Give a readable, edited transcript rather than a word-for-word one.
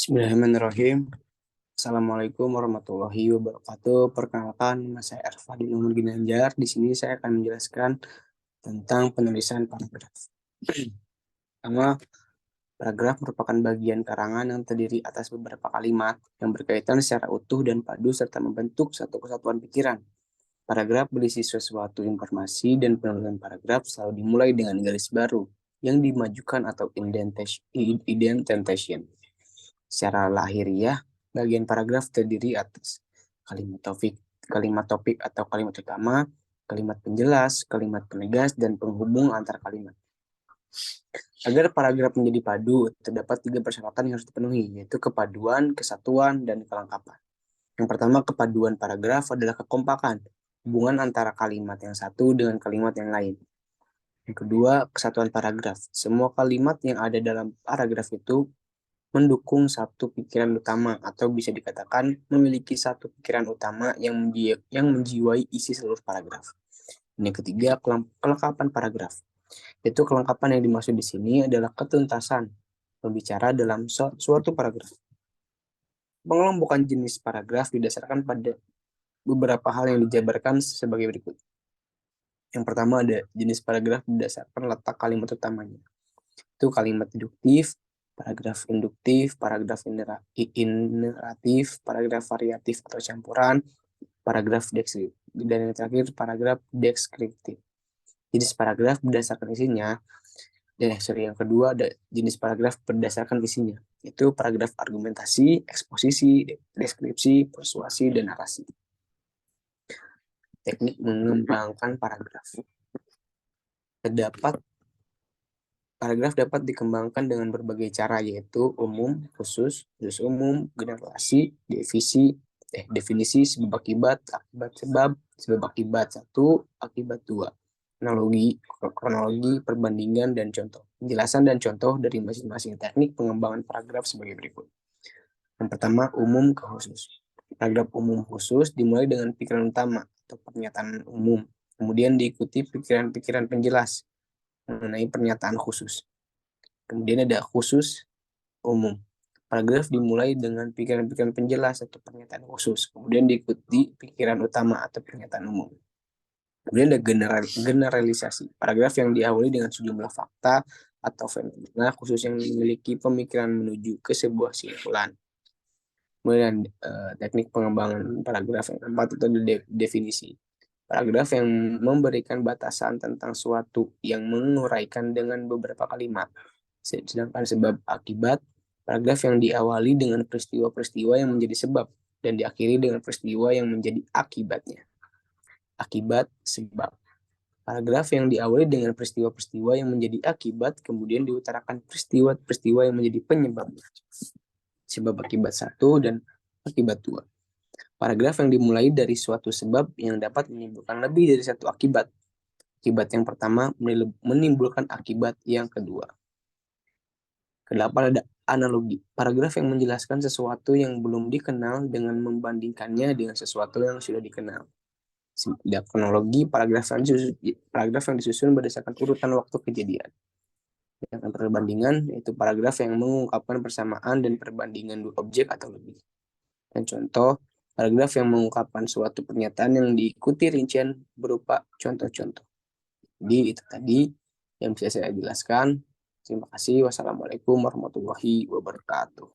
Bismillahirrahmanirrahim. Assalamualaikum warahmatullahi wabarakatuh. Perkenalkan, nama saya Erfadil Umar Ginanjar. Di sini saya akan menjelaskan tentang penulisan paragraf. Pertama, paragraf merupakan bagian karangan yang terdiri atas beberapa kalimat yang berkaitan secara utuh dan padu serta membentuk satu kesatuan pikiran. Paragraf berisi sesuatu informasi dan penulisan paragraf selalu dimulai dengan garis baru yang dimajukan atau indentation. Secara lahiriah, bagian paragraf terdiri atas kalimat topik atau kalimat utama, kalimat penjelas, kalimat penegas, dan penghubung antar kalimat. Agar paragraf menjadi padu, terdapat 3 persyaratan yang harus dipenuhi, yaitu kepaduan, kesatuan, dan kelengkapan. Yang pertama, kepaduan paragraf adalah kekompakan, hubungan antara kalimat yang satu dengan kalimat yang lain. Yang kedua, kesatuan paragraf. Semua kalimat yang ada dalam paragraf itu mendukung satu pikiran utama atau bisa dikatakan memiliki satu pikiran utama yang menjiwai isi seluruh paragraf. Yang ketiga, kelengkapan paragraf. Itu kelengkapan yang dimaksud di sini adalah ketuntasan pembicara dalam suatu paragraf. Pengelompokan jenis paragraf didasarkan pada beberapa hal yang dijabarkan sebagai berikut. Yang pertama ada jenis paragraf berdasarkan letak kalimat utamanya. Itu kalimat deduktif, paragraf induktif, paragraf ineratif, paragraf variatif atau campuran, paragraf deskriptif, dan yang terakhir paragraf deskriptif. Jenis paragraf berdasarkan isinya, yang kedua ada jenis paragraf berdasarkan isinya, itu paragraf argumentasi, eksposisi, deskripsi, persuasi, dan narasi. Teknik mengembangkan paragraf. Paragraf dapat dikembangkan dengan berbagai cara, yaitu umum, khusus umum, generasi, definisi, sebab akibat sebab, sebab akibat satu, akibat dua, kronologi, perbandingan, dan contoh. Penjelasan dan contoh dari masing-masing teknik pengembangan paragraf sebagai berikut. Yang pertama, umum ke khusus. Paragraf umum khusus dimulai dengan pikiran utama atau pernyataan umum, kemudian diikuti pikiran-pikiran penjelas mengenai pernyataan khusus. Kemudian ada khusus umum. Paragraf dimulai dengan pikiran-pikiran penjelas atau pernyataan khusus, kemudian diikuti pikiran utama atau pernyataan umum. Kemudian ada generalisasi. Paragraf yang diawali dengan sejumlah fakta atau fenomena khusus yang memiliki pemikiran menuju ke sebuah kesimpulan. Kemudian teknik pengembangan paragraf yang keempat itu definisi. Paragraf yang memberikan batasan tentang suatu yang menguraikan dengan beberapa kalimat. Sedangkan sebab akibat, paragraf yang diawali dengan peristiwa-peristiwa yang menjadi sebab dan diakhiri dengan peristiwa yang menjadi akibatnya. Akibat, sebab. Paragraf yang diawali dengan peristiwa-peristiwa yang menjadi akibat, kemudian diutarakan peristiwa-peristiwa yang menjadi penyebabnya. Sebab akibat satu dan akibat dua. Paragraf yang dimulai dari suatu sebab yang dapat menimbulkan lebih dari satu akibat. Akibat yang pertama menimbulkan akibat yang kedua. Kedelapan ada analogi. Paragraf yang menjelaskan sesuatu yang belum dikenal dengan membandingkannya dengan sesuatu yang sudah dikenal. Kronologi, paragraf yang disusun berdasarkan urutan waktu kejadian. Sedangkan perbandingan, yaitu paragraf yang mengungkapkan persamaan dan perbandingan dua objek atau lebih. Dan contoh, paragraf yang mengungkapkan suatu pernyataan yang diikuti rincian berupa contoh-contoh. Jadi itu tadi yang bisa saya jelaskan. Terima kasih. Wassalamualaikum warahmatullahi wabarakatuh.